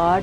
8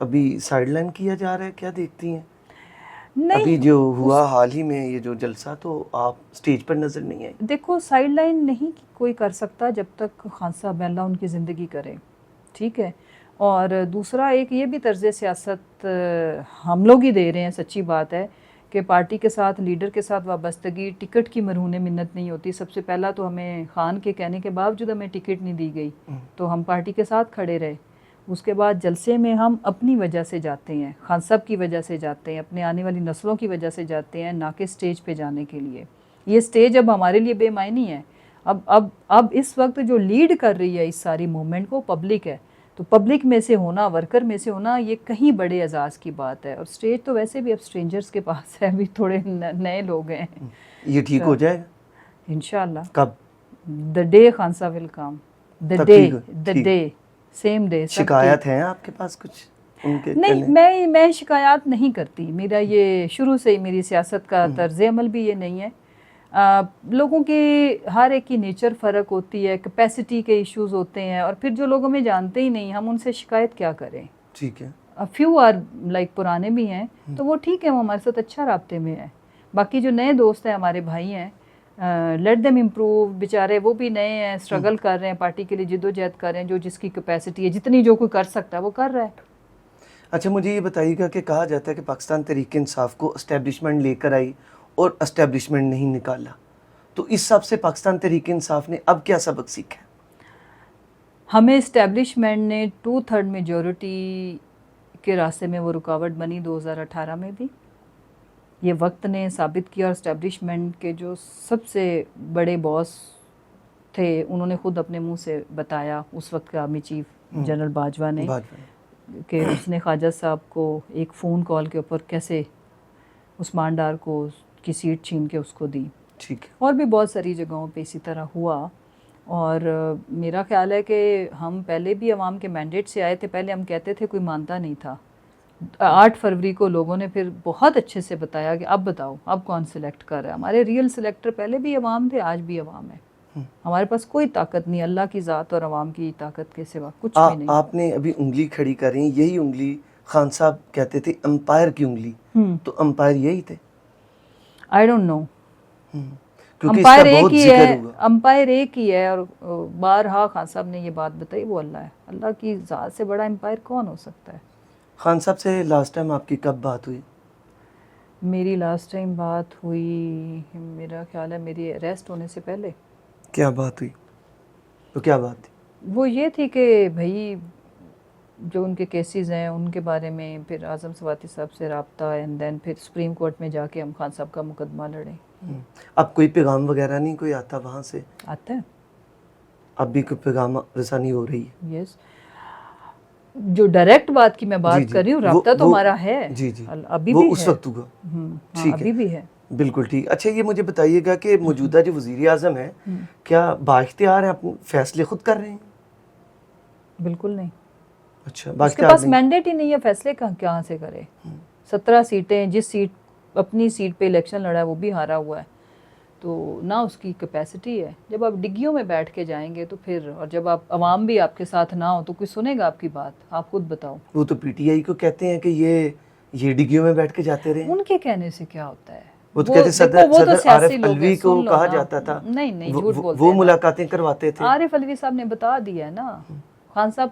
ابھی side line کیا جا رہا ہے, کیا دیکھتی ہیں؟ نہیں, ابھی جو ہوا حال ہی میں یہ جو جلسہ, تو آپ سٹیج پر نظر نہیں آئی. دیکھو سائڈ لائن نہیں کوئی کر سکتا جب تک خان صاحب اللہ ان کی زندگی کرے, ٹھیک ہے. اور دوسرا ایک یہ بھی طرز سیاست ہم لوگ ہی دے رہے ہیں, سچی بات ہے کہ پارٹی کے ساتھ, لیڈر کے ساتھ وابستگی ٹکٹ کی مرہون منت نہیں ہوتی. سب سے پہلا تو ہمیں خان کے کہنے کے باوجود ہمیں ٹکٹ نہیں دی گئی تو ہم پارٹی کے ساتھ کھڑے رہے. اس کے بعد جلسے میں ہم اپنی وجہ سے جاتے ہیں, خان صاحب کی وجہ سے جاتے ہیں, اپنے آنے والی نسلوں کی وجہ سے جاتے ہیں, نہ کہ سٹیج پہ جانے کے لیے. یہ سٹیج اب ہمارے لیے بے معنی ہے. اب اس وقت جو لیڈ کر رہی ہے اس ساری موومنٹ کو پبلک ہے, تو پبلک میں سے ہونا, ورکر میں سے ہونا, یہ کہیں بڑے اعزاز کی بات ہے. اور سٹیج تو ویسے بھی اب سٹرینجرز کے پاس ہے, ابھی تھوڑے نئے لوگ ہیں. یہ ٹھیک ہو جائے گا انشاءاللہ. کب؟ دا ڈے خان صاحب ول کم, دا ڈے سیم ڈے. شکایت ہیں آپ کے پاس کچھ ان کے؟ نہیں, میں شکایات نہیں کرتی. میرا یہ شروع سے ہی میری سیاست کا طرز عمل بھی یہ نہیں ہے. لوگوں کی ہر ایک کی نیچر فرق ہوتی ہے, کیپیسٹی کے ایشوز ہوتے ہیں, اور پھر جو لوگ ہمیں جانتے ہی نہیں ہم ان سے شکایت کیا کریں. ٹھیک ہے. فیو آر لائک پرانے بھی ہیں تو وہ ٹھیک ہے, وہ ہمارے ساتھ اچھا رابطے میں ہے. باقی جو نئے دوست ہیں, ہمارے بھائی ہیں, لیٹ دیم امپروو. بیچارے وہ بھی نئے ہیں, اسٹرگل کر رہے ہیں, پارٹی کے لیے جد و جہد کر رہے ہیں, جو جس کی کیپیسٹی ہے, جتنی جو کوئی کر سکتا ہے وہ کر رہا ہے. اچھا مجھے یہ بتائیے گا کہ کہا جاتا ہے کہ پاکستان تحریک انصاف کو اسٹیبلشمنٹ لے کر آئی اور اسٹیبلشمنٹ نہیں نکالا, تو اس حساب سے پاکستان تحریک انصاف نے اب کیا سبق سیکھا؟ ہمیں اسٹیبلشمنٹ نے 2/3 میجورٹی کے راستے میں وہ رکاوٹ بنی 2018 میں بھی. یہ وقت نے ثابت کیا, اور اسٹیبلشمنٹ کے جو سب سے بڑے باس تھے انہوں نے خود اپنے منہ سے بتایا, اس وقت کا آرمی چیف جنرل باجوہ نے, کہ اس نے خواجہ صاحب کو ایک فون کال کے اوپر کیسے عثمان ڈار کو کی سیٹ چھین کے اس کو دی. ٹھیک ہے. اور بھی بہت ساری جگہوں پہ اسی طرح ہوا. اور میرا خیال ہے کہ ہم پہلے بھی عوام کے مینڈیٹ سے آئے تھے. پہلے ہم کہتے تھے کوئی مانتا نہیں تھا. 8 فروری کو لوگوں نے پھر بہت اچھے سے بتایا کہ اب بتاؤ اب کون سلیکٹ کر رہا ہے. ہمارے ریئل سلیکٹر پہلے بھی عوام تھے, آج بھی عوام ہے. ہمارے پاس کوئی طاقت نہیں اللہ کی ذات اور عوام کی طاقت کے سوا کچھ بھی نہیں. آپ نے ابھی انگلی کھڑی کر رہی ہیں, یہی انگلی خان صاحب کہتے تھے امپائر کی انگلی, تو امپائر یہی تھے؟ I don't know. امپائر ایک ہی ہے, امپائر ایک ہی ہے. اور بارہا خان صاحب نے یہ بات بتائی, وہ اللہ ہے. اللہ کی ذات سے بڑا امپائر کون ہو سکتا ہے؟ خان صاحب سے لاسٹ ٹائم آپ کی کب بات ہوئی؟ میری لاسٹ ٹائم بات ہوئی میرا خیال ہے میری اریسٹ ہونے سے پہلے. کیا بات ہوئی؟ تو کیا بات تھی؟ وہ یہ تھی کہ بھائی جو ان کے کیسز ہیں ان کے بارے میں, پھر اعظم سواتی صاحب سے رابطہ, اینڈ دین پھر سپریم کورٹ میں جا کے ہم خان صاحب کا مقدمہ لڑے. اب کوئی پیغام وغیرہ نہیں کوئی آتا وہاں سے؟ آتا ہے. اب بھی کوئی پیغام رسانی ہو رہی ہے؟ یس. جو ڈائریکٹ بات کی میں بات کر رہی ہوں, رابطہ تو ہمارا ہے. جی جی, ابھی وہ بھی اس وقت ہوگا. ٹھیک ہے, ابھی بھی ہے. بالکل ٹھیک. اچھا یہ مجھے بتائیے گا کہ موجودہ جو وزیر اعظم ہیں کیا بااختیار ہیں, اپنے فیصلے خود کر رہے ہیں؟ بالکل نہیں. اچھا, اس کے پاس مینڈیٹ ہی نہیں ہے, فیصلے کہاں سے کرے. 17 سیٹیں, جس سیٹ اپنی سیٹ پہ الیکشن لڑا ہے وہ بھی ہارا ہوا ہے, تو نہ اس کی کیپیسٹی ہے. جب آپ ڈگیوں میں بیٹھ کے جائیں گے تو پھر, اور جب آپ عوام بھی آپ کے ساتھ نہ ہو تو کوئی سنے گا آپ کی بات؟ آپ خود بتاؤ. وہ تو پی ٹی آئی کو کہتے ہیں کہ یہ ڈگیوں میں بیٹھ کے جاتے رہے. ان کے کہنے سے کیا ہوتا ہے؟ وہ تو کہتے صدر عارف علوی کو کہا جاتا تھا, نہیں جھوٹ بولتے وہ ملاقاتیں کرواتے تھے. عارف علوی صاحب نے بتا دیا ہے نا, خان صاحب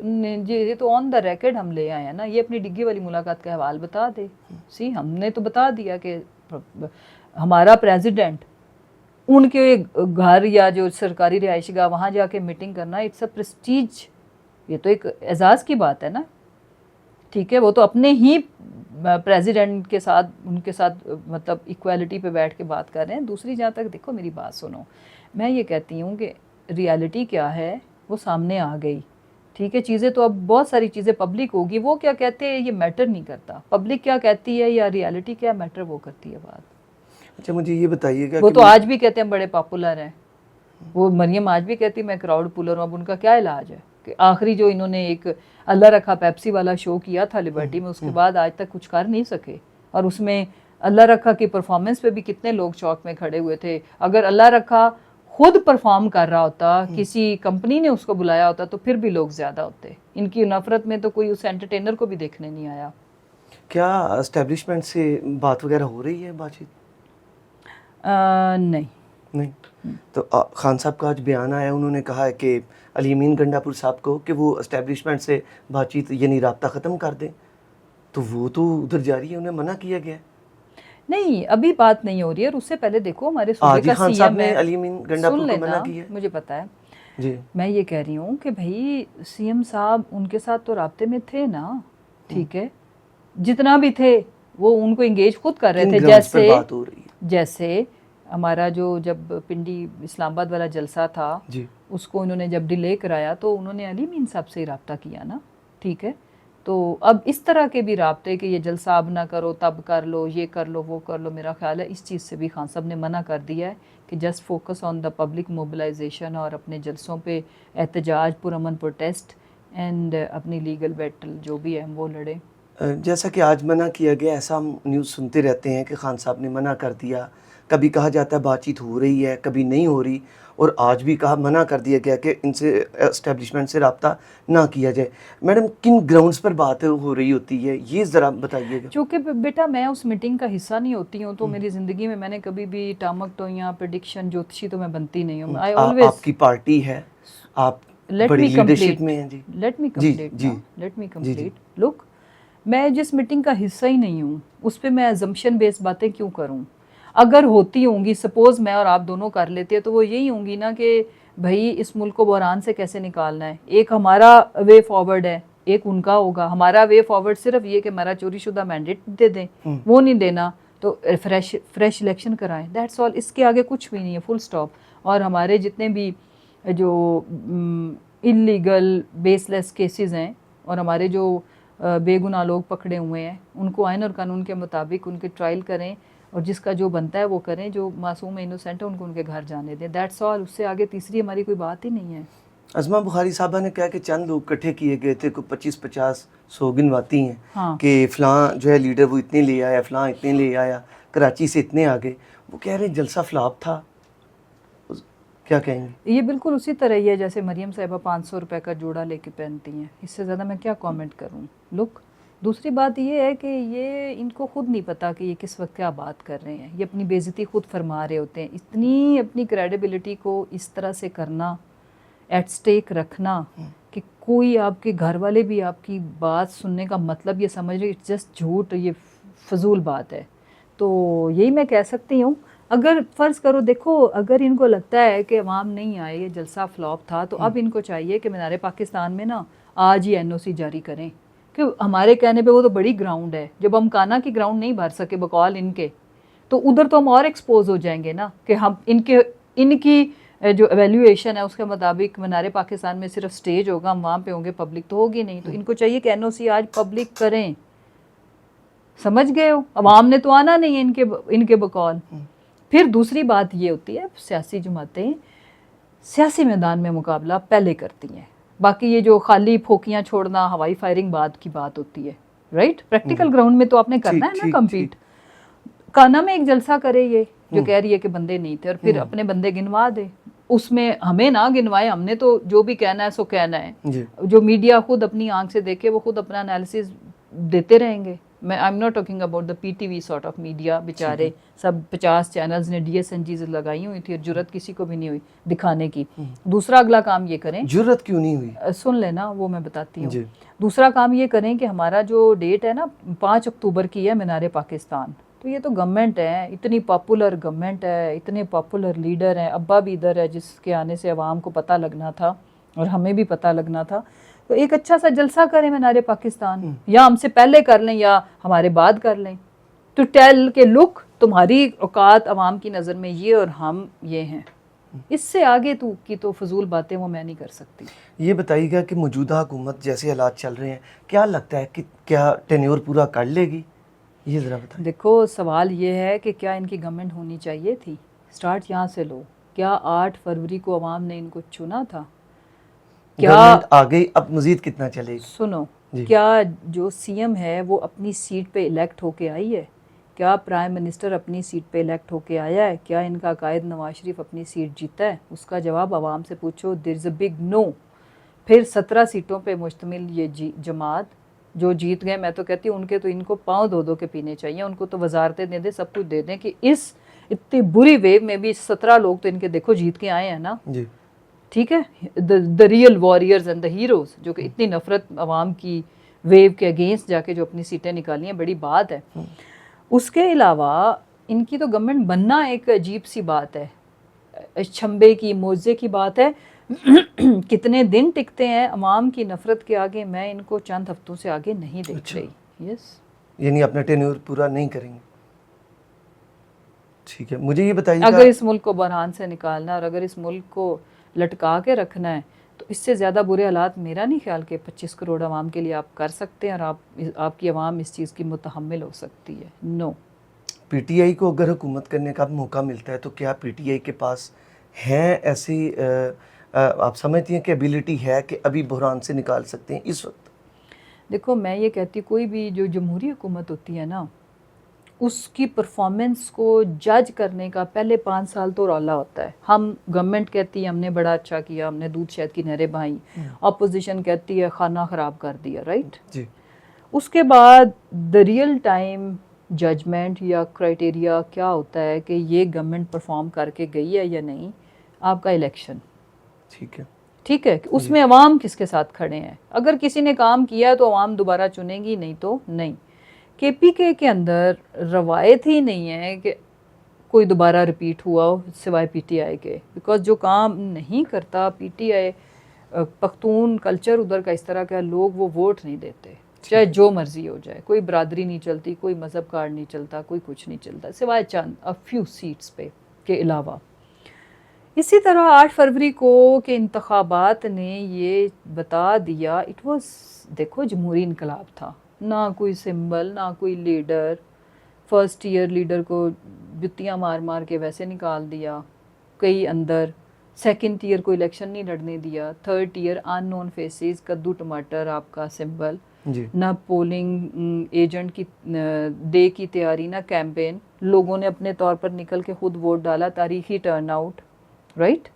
نے, یہ تو آن دا ریکارڈ ہم لے آئے ہیں نا, یہ اپنی ڈگی والی ملاقات کا حوال بتا دے. ہم نے تو بتا دیا کہ ہمارا پریزیڈنٹ ان کے گھر یا جو سرکاری رہائش گاہ وہاں جا کے میٹنگ کرنا, اٹس اے پریسٹیج. یہ تو ایک اعزاز کی بات ہے نا. ٹھیک ہے, وہ تو اپنے ہی پریزیڈنٹ کے ساتھ, ان کے ساتھ مطلب ایکویلٹی پہ بیٹھ کے بات کر رہے ہیں. دوسری جہاں تک دیکھو میری بات سنو, میں یہ کہتی ہوں کہ ریالٹی کیا ہے وہ سامنے آ گئی. ٹھیک ہے, چیزیں تو اب بہت ساری چیزیں پبلک ہوگی, وہ کیا کہتے ہیں یہ میٹر نہیں کرتا. پبلک کیا کہتی ہے یا ریالٹی کیا میٹر وہ کرتی ہے بات. اچھا مجھے یہ بتائیے گا, وہ تو آج بھی کہتے ہیں بڑے پاپولر ہیں. وہ مریم آج بھی کہتی میں کراؤڈ پولر ہوں. اب ان کا کیا علاج ہے کہ آخری جو انہوں نے ایک اللہ رکھا پیپسی والا شو کیا تھا لبرٹی میں, اس کے بعد آج تک کچھ کر نہیں سکے. اور اس میں اللہ رکھا کی پرفارمنس پہ بھی کتنے لوگ چوک میں کھڑے ہوئے تھے. اگر اللہ رکھا خود پرفارم کر رہا ہوتا, کسی کمپنی نے اس کو بلایا ہوتا, تو پھر بھی لوگ زیادہ ہوتے. ان کی نفرت میں تو کوئی اس انٹرٹینر کو بھی دیکھنے نہیں آیا. کیا اسٹیبلشمنٹ سے بات وغیرہ ہو رہی ہے, بات چیت؟ نہیں. تو خان صاحب کا آج بیان آیا, انہوں نے کہا ہے کہ علی امین گنڈا پور صاحب کو کہ وہ اسٹیبلشمنٹ سے بات چیت یعنی رابطہ ختم کر دیں, تو وہ تو ادھر جاری ہے, انہیں منع کیا گیا ہے. نہیں, ابھی بات نہیں ہو رہی ہے. اور اس سے پہلے دیکھو ہمارے صوبے کا خان سی صاحب ایم نے ہے, علی امین گنڈا سن پور کو منع لینا, کیا ہے. مجھے پتا ہے. جی, میں یہ کہہ رہی ہوں کہ بھائی سی ایم صاحب ان کے ساتھ تو رابطے میں تھے نا, ٹھیک ہے, جتنا بھی تھے وہ ان کو انگیج خود کر رہے کن تھے. گراؤنڈز پر بات ہو رہی ہے؟ جیسے ہمارا جو جب پنڈی اسلام آباد والا جلسہ تھا, جی, اس کو انہوں نے جب ڈیلے کرایا تو انہوں نے علی امین صاحب سے ہی رابطہ کیا نا, ٹھیک ہے. تو اب اس طرح کے بھی رابطے کہ یہ جلسہ اب نہ کرو, تب کر لو, یہ کر لو, وہ کر لو, میرا خیال ہے اس چیز سے بھی خان صاحب نے منع کر دیا ہے کہ just focus on the public mobilization, اور اپنے جلسوں پہ احتجاج, پرامن پروٹیسٹ اینڈ اپنی لیگل بیٹل جو بھی ہے وہ لڑے. جیسا کہ آج منع کیا گیا, ایسا ہم نیوز سنتے رہتے ہیں کہ خان صاحب نے منع کر دیا, کبھی کہا جاتا ہے بات چیت ہو رہی ہے, کبھی نہیں ہو رہی, اور آج بھی کہا منع کر دیا گیا کہ ان سے اسٹیبلشمنٹ سے رابطہ نہ کیا جائے. میڈم کن گراؤنڈز پر بات ہو رہی ہوتی ہے, یہ ذرا بتائیے گا. چونکہ بیٹا میں اس میٹنگ کا حصہ نہیں ہوتی ہوں, تو میری زندگی میں نے کبھی بھی ٹامک ٹوئیاں, پریڈکشن, جوتشی تو میں بنتی نہیں ہوں. آپ کی پارٹی ہے, آپ بڑی لیڈرشپ میں ہیں. جی, لیٹ می کمپلیٹ. لک, میں جس میٹنگ کا حصہ ہی نہیں ہوں اس پہ میں ایزمپشن بیس باتیں کیوں کروں. اگر ہوتی ہوں گی, سپوز میں اور آپ دونوں کر لیتے ہیں, تو وہ یہی ہوں گی نا کہ بھائی اس ملک کو بحران سے کیسے نکالنا ہے. ایک ہمارا وے فارورڈ ہے, ایک ان کا ہوگا. ہمارا وے فارورڈ صرف یہ کہ ہمارا چوری شدہ مینڈیٹ دے دیں, وہ نہیں دینا تو فریش الیکشن کرائیں, دیٹس آل. اس کے آگے کچھ بھی نہیں ہے, فل اسٹاپ. اور ہمارے جتنے بھی جو انلیگل بیس لیس کیسز ہیں, اور ہمارے جو بے گناہ لوگ پکڑے ہوئے ہیں, ان کو آئین اور قانون کے مطابق ان کے ٹرائل کریں, اور جس کا جو بنتا ہے وہ کریں. جو معصوم انوسینٹ ہے ان کو ان کے گھر جانے دیں, دیٹس آل. اس سے آگے تیسری ہماری کوئی بات ہی نہیں ہے. عظمہ بخاری صاحبہ نے کہا کہ چند لوگ اکٹھے کیے گئے تھے, کوئی 25-50 گنواتی ہیں کہ فلاں جو ہے لیڈر وہ اتنے لے آیا, فلاں اتنے لے آیا, کراچی سے اتنے آگے. وہ کہہ رہے ہیں جلسہ فلاپ تھا. کیا کہیں گے؟ یہ بالکل اسی طرح ہی ہے جیسے مریم صاحبہ 500 روپے کا جوڑا لے کے پہنتی ہیں. اس سے زیادہ میں کیا کامنٹ کروں. لک, دوسری بات یہ ہے کہ یہ ان کو خود نہیں پتا کہ یہ کس وقت کیا بات کر رہے ہیں. یہ اپنی بے عزتی خود فرما رہے ہوتے ہیں. اتنی اپنی کریڈیبلٹی کو اس طرح سے کرنا, ایٹ سٹیک رکھنا کہ کوئی آپ کے گھر والے بھی آپ کی بات سننے کا مطلب یہ سمجھ رہے, اٹس جسٹ جھوٹ, یہ فضول بات ہے. تو یہی میں کہہ سکتی ہوں. اگر فرض کرو, دیکھو اگر ان کو لگتا ہے کہ عوام نہیں آئے, یہ جلسہ فلاپ تھا, تو اب ان کو چاہیے کہ مینار پاکستان میں نا آج ہی NOC جاری کریں. کہ ہمارے کہنے پہ وہ تو بڑی گراؤنڈ ہے, جب ہم کانا کی گراؤنڈ نہیں بھر سکے بقول ان کے, تو ادھر تو ہم اور ایکسپوز ہو جائیں گے نا کہ ہم ان کی جو ایویلیویشن ہے اس کے مطابق مینار پاکستان میں صرف سٹیج ہوگا, ہم وہاں پہ ہوں گے, پبلک تو ہوگی نہیں. تو ان کو چاہیے کہ NOC آج پبلک کریں. سمجھ گئے ہو, عوام نے تو آنا نہیں ہے ان کے بقول. پھر دوسری بات یہ ہوتی ہے, سیاسی جماعتیں سیاسی میدان میں مقابلہ پہلے کرتی ہیں. باقی یہ جو خالی پھوکیاں چھوڑنا, ہوائی فائرنگ بعد کی بات ہوتی ہے, رائٹ. پریکٹیکل گراؤنڈ میں تو آپ نے کرنا ہے نا کمپیٹ. کانا میں ایک جلسہ کرے یہ جو کہہ رہی ہے کہ بندے نہیں تھے, اور پھر اپنے بندے گنوا دے. اس میں ہمیں نہ گنوائے, ہم نے تو جو بھی کہنا ہے سو کہنا ہے. جو میڈیا خود اپنی آنکھ سے دیکھے وہ خود اپنا انالیسز دیتے رہیں گے. میں I am not talking about the PTV sort of media. بیچارے سب 50 چینلز نے DSNGs لگائی ہوئی تھی, اور جرت کسی کو بھی نہیں ہوئی دکھانے کی. دوسرا اگلا کام یہ کریں, جرت کیوں نہیں ہوئی سن لینا, وہ میں بتاتی ہوں. دوسرا کام یہ کریں کہ ہمارا جو ڈیٹ ہے نا 5 اکتوبر کی ہے مینار پاکستان. تو یہ تو گورنمنٹ ہے, اتنی پاپولر گورنمنٹ ہے, اتنے پاپولر لیڈر ہیں, ابا بھی ادھر ہے جس کے آنے سے عوام کو پتہ لگنا تھا اور ہمیں بھی پتہ لگنا تھا. تو ایک اچھا سا جلسہ کریں مینار پاکستان, یا ہم سے پہلے کر لیں یا ہمارے بعد کر لیں, تو ٹیل کے لک تمہاری اوقات عوام کی نظر میں یہ, اور ہم یہ ہیں. اس سے آگے تو فضول باتیں وہ میں نہیں کر سکتی. یہ بتائیے گا کہ موجودہ حکومت جیسے حالات چل رہے ہیں, کیا لگتا ہے کہ کیا ٹینیور پورا کر لے گی؟ یہ ذرا بتائیں. دیکھو سوال یہ ہے کہ کیا ان کی گورنمنٹ ہونی چاہیے تھی. سٹارٹ یہاں سے لو. کیا 8 فروری کو عوام نے ان کو چنا تھا؟ گورنمنٹ آ گئی, اب مزید کتنا چلے گی؟ سنو, کیا جو CM ہے وہ اپنی سیٹ پہ الیکٹ ہو کے آئی ہے؟ کیا پرائم منسٹر اپنی سیٹ پہ الیکٹ ہو کے آیا ہے؟ کیا ان کا قائد نواز شریف اپنی سیٹ جیتا ہے؟ اس کا جواب عوام سے پوچھو، دیر از اے بگ نو. پھر 17 سیٹوں پہ مشتمل یہ جماعت جو جیت گئے، میں تو کہتی ہوں ان کے تو ان کو پاؤں دو کے پینے چاہیے، ان کو تو وزارتیں دے دیں، سب کچھ دے دیں کہ اس اتنی بری ویو میں بھی 17 لوگ تو ان کے دیکھو جیت کے آئے ہیں نا. جی ٹھیک ہے، the real warriors and the heroes, جو کہ اتنی نفرت عوام کی ویو کے اگینسٹ جا کے جو اپنی سیٹیں نکالی ہیں، بڑی بات ہے. اس کے علاوہ ان کی تو گورنمنٹ بننا ایک عجیب سی بات ہے، چھمبے کی موزے کی بات ہے. کتنے دن ٹکتے ہیں عوام کی نفرت کے آگے، میں ان کو چند ہفتوں سے آگے نہیں دیکھ رہی. یس، یعنی اپنا ٹینیور پورا نہیں کریں گے. ٹھیک ہے، مجھے یہ بتائیے اگر اس ملک کو بحران سے نکالنا اور اگر اس ملک کو لٹکا کے رکھنا ہے تو اس سے زیادہ برے حالات میرا نہیں خیال کہ 25 کروڑ عوام کے لیے آپ کر سکتے ہیں اور آپ کی عوام اس چیز کی متحمل ہو سکتی ہے. نو. پی ٹی آئی کو اگر حکومت کرنے کا موقع ملتا ہے تو کیا پی ٹی آئی کے پاس ہیں ایسی آپ سمجھتی ہیں کہ ایبیلٹی ہے کہ ابھی بحران سے نکال سکتے ہیں اس وقت؟ دیکھو میں یہ کہتی کوئی بھی جو جمہوری حکومت ہوتی ہے نا، اس کی پرفارمنس کو جج کرنے کا پہلے 5 سال تو رولا ہوتا ہے. ہم گورنمنٹ کہتی ہے ہم نے بڑا اچھا کیا، ہم نے دودھ شہد کی نہریں بہائیں، اپوزیشن کہتی ہے کھانا خراب کر دیا، رائٹ. جی. اس کے بعد دا ریئل ٹائم ججمنٹ یا کرائٹیریا کیا ہوتا ہے کہ یہ گورنمنٹ پرفارم کر کے گئی ہے یا نہیں، آپ کا الیکشن. ٹھیک ہے. ٹھیک ہے، اس میں عوام کس کے ساتھ کھڑے ہیں. اگر کسی نے کام کیا تو عوام دوبارہ چنیں گی، نہیں تو نہیں. کے پی کے اندر روایت ہی نہیں ہے کہ کوئی دوبارہ ریپیٹ ہوا ہو سوائے پی ٹی آئی کے، بیکاز جو کام نہیں کرتا پی ٹی آئی، پختون کلچر ادھر کا اس طرح کا لوگ وہ ووٹ نہیں دیتے، چاہے جو مرضی ہو جائے. کوئی برادری نہیں چلتی، کوئی مذہب کارڈ نہیں چلتا، کوئی کچھ نہیں چلتا سوائے چند فیو سیٹس پہ کے علاوہ. اسی طرح 8 فروری کو کہ انتخابات نے یہ بتا دیا، اٹ واز، دیکھو جمہوری انقلاب تھا، نہ کوئی سمبل، نہ کوئی لیڈر. فرسٹ ایئر لیڈر کو جتیاں مار مار کے ویسے نکال دیا کئی اندر. سیکنڈ ایئر کو الیکشن نہیں لڑنے دیا. تھرڈ ایئر ان نون فیسز، کدو ٹماٹر آپ کا سمبل. نہ پولنگ ایجنٹ کی ڈے کی تیاری، نہ کیمپین. لوگوں نے اپنے طور پر نکل کے خود ووٹ ڈالا، تاریخی ٹرن آؤٹ، رائٹ.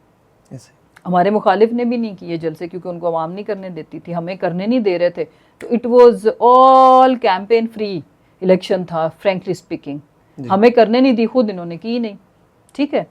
ہمارے مخالف نے بھی نہیں کیے جلسے کیونکہ ان کو عوام نہیں کرنے دیتی تھی، ہمیں کرنے نہیں دے رہے تھے. تو it was all campaign free election تھا، فرینکلی اسپیکنگ. ہمیں کرنے نہیں دی، خود انہوں نے کی نہیں. ٹھیک ہے.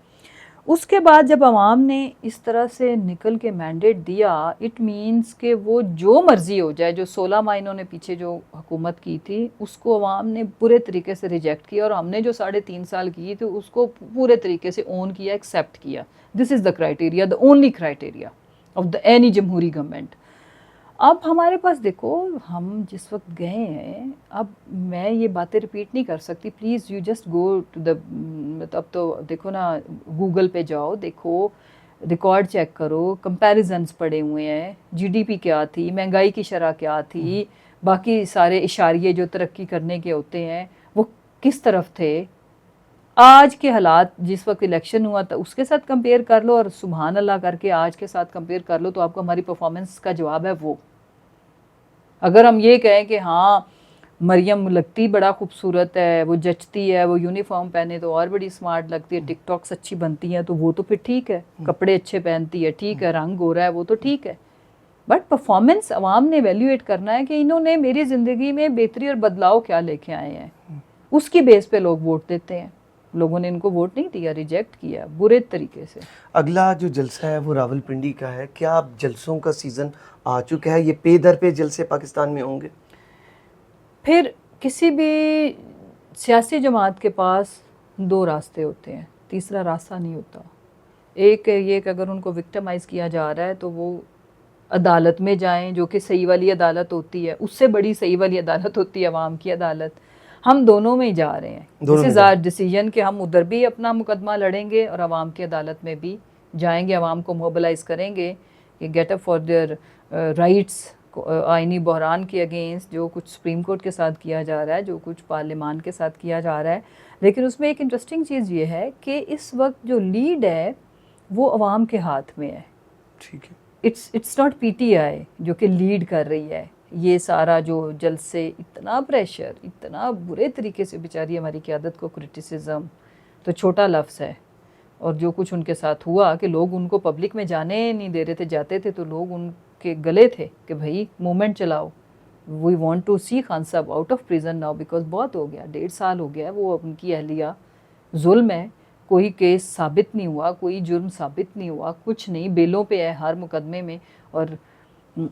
اس کے بعد جب عوام نے اس طرح سے نکل کے مینڈیٹ دیا، اٹ مینس کہ وہ جو مرضی ہو جائے، جو 16 ماہ انہوں نے پیچھے جو حکومت کی تھی اس کو عوام نے برے طریقے سے ریجیکٹ کیا، اور ہم نے جو 3.5 سال کی تھی اس کو پورے طریقے سے اون کیا، ایکسیپٹ کیا. This is the criteria, the only criteria of the any جمہوری گورنمنٹ. اب ہمارے پاس دیکھو ہم جس وقت گئے ہیں، اب میں یہ باتیں ریپیٹ نہیں کر سکتی، please you just go to the, اب تو دیکھو نا گوگل پہ جاؤ، دیکھو ریکارڈ چیک کرو، کمپیریزنس پڑے ہوئے ہیں. جی ڈی پی کیا تھی، مہنگائی کی شرح کیا تھی، باقی سارے اشاریے جو ترقی کرنے کے ہوتے ہیں وہ کس طرف تھے. آج کے حالات جس وقت الیکشن ہوا تھا اس کے ساتھ کمپیئر کر لو، اور سبحان اللہ کر کے آج کے ساتھ کمپیئر کر لو، تو آپ کو ہماری پرفارمنس کا جواب ہے وہ. اگر ہم یہ کہیں کہ ہاں مریم لگتی بڑا خوبصورت ہے، وہ جچتی ہے، وہ یونیفارم پہنے تو اور بڑی سمارٹ لگتی ہے، ٹک ٹاکس اچھی بنتی ہیں، تو وہ تو پھر ٹھیک ہے، کپڑے اچھے پہنتی ہے، ٹھیک ہے، رنگ گورا ہے، وہ تو ٹھیک ہے. بٹ پرفارمنس عوام نے ایویلیویٹ کرنا ہے کہ انہوں نے میری زندگی میں بہتری اور بدلاؤ کیا لے کے آئے ہیں. اس کی بیس پہ لوگ ووٹ دیتے ہیں. لوگوں نے ان کو ووٹ نہیں دیا، ریجیکٹ کیا برے طریقے سے. اگلا جو جلسہ ہے وہ راولپنڈی کا ہے. کیا اب جلسوں کا سیزن آ چکا ہے؟ یہ پے در پہ جلسے پاکستان میں ہوں گے؟ پھر کسی بھی سیاسی جماعت کے پاس 2 راستے ہوتے ہیں، تیسرا راستہ نہیں ہوتا. ایک یہ کہ اگر ان کو وکٹمائز کیا جا رہا ہے تو وہ عدالت میں جائیں، جو کہ صحیح والی عدالت ہوتی ہے، اس سے بڑی صحیح والی عدالت ہوتی ہے عوام کی عدالت. ہم دونوں میں ہی جا رہے ہیں. دس از آور ڈیسیژن کہ ہم ادھر بھی اپنا مقدمہ لڑیں گے اور عوام کی عدالت میں بھی جائیں گے، عوام کو موبلائز کریں گے کہ get up for their rights. آئینی بحران کے اگینسٹ جو کچھ سپریم کورٹ کے ساتھ کیا جا رہا ہے، جو کچھ پارلیمان کے ساتھ کیا جا رہا ہے. لیکن اس میں ایک انٹرسٹنگ چیز یہ ہے کہ اس وقت جو لیڈ ہے وہ عوام کے ہاتھ میں ہے. ٹھیک ہے. It's not P T I جو کہ لیڈ کر رہی ہے. یہ سارا جو جلسے، اتنا پریشر، اتنا برے طریقے سے بیچاری ہماری قیادت کو کرٹیسزم تو چھوٹا لفظ ہے. اور جو کچھ ان کے ساتھ ہوا کہ لوگ ان کو پبلک میں جانے نہیں دے رہے تھے، جاتے تھے تو لوگ ان کے گلے تھے کہ بھائی موومنٹ چلاؤ، وی وانٹ ٹو سی خان صاحب out of prison now, because بہت ہو گیا، 1.5 سال ہو گیا وہ ان کی اہلیہ. ظلم ہے، کوئی کیس ثابت نہیں ہوا، کوئی جرم ثابت نہیں ہوا، کچھ نہیں، بیلوں پہ ہے ہر مقدمے میں. اور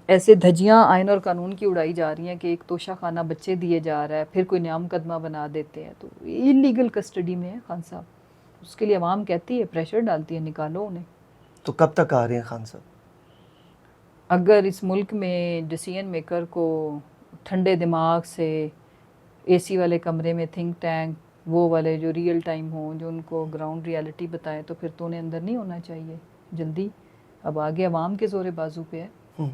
ایسے دھجیاں آئین اور قانون کی اڑائی جا رہی ہیں کہ ایک توشہ خانہ بچے دیے جا رہا ہے، پھر کوئی نیا مقدمہ بنا دیتے ہیں. تو انلیگل کسٹڈی میں ہے خان صاحب. اس کے لیے عوام کہتی ہے، پریشر ڈالتی ہے، نکالو انہیں. تو کب تک آ رہے ہیں خان صاحب؟ اگر اس ملک میں ڈیسیژن میکر کو ٹھنڈے دماغ سے اے سی والے کمرے میں تھنک ٹینک وہ والے جو ریئل ٹائم ہوں، جو ان کو گراؤنڈ ریالٹی بتائیں، تو پھر تو انہیں اندر نہیں ہونا چاہیے جلدی. اب آگے عوام کے زور بازو پہ ہے.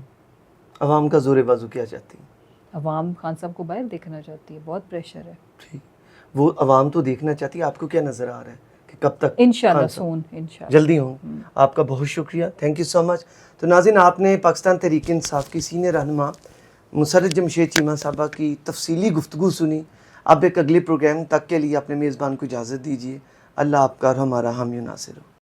عوام کا زور بازو کیا چاہتی ہیں؟ عوام خان صاحب کو باہر دیکھنا چاہتی ہے، بہت پریشر ہے. ٹھیک، وہ عوام تو دیکھنا چاہتی ہے. آپ کو کیا نظر آ رہا ہے کہ کب تک انشاءاللہ سون انشاءاللہ جلدی ہوں؟ آپ کا بہت شکریہ، تھینک یو سو مچ. تو ناظرین، آپ نے پاکستان تحریک انصاف کی سینئر رہنما مسرت جمشید چیمہ صاحبہ کی تفصیلی گفتگو سنی. اب ایک اگلے پروگرام تک کے لیے اپنے میزبان کو اجازت دیجیے. اللہ آپ کا اور ہمارا حامی و ناصر ہو.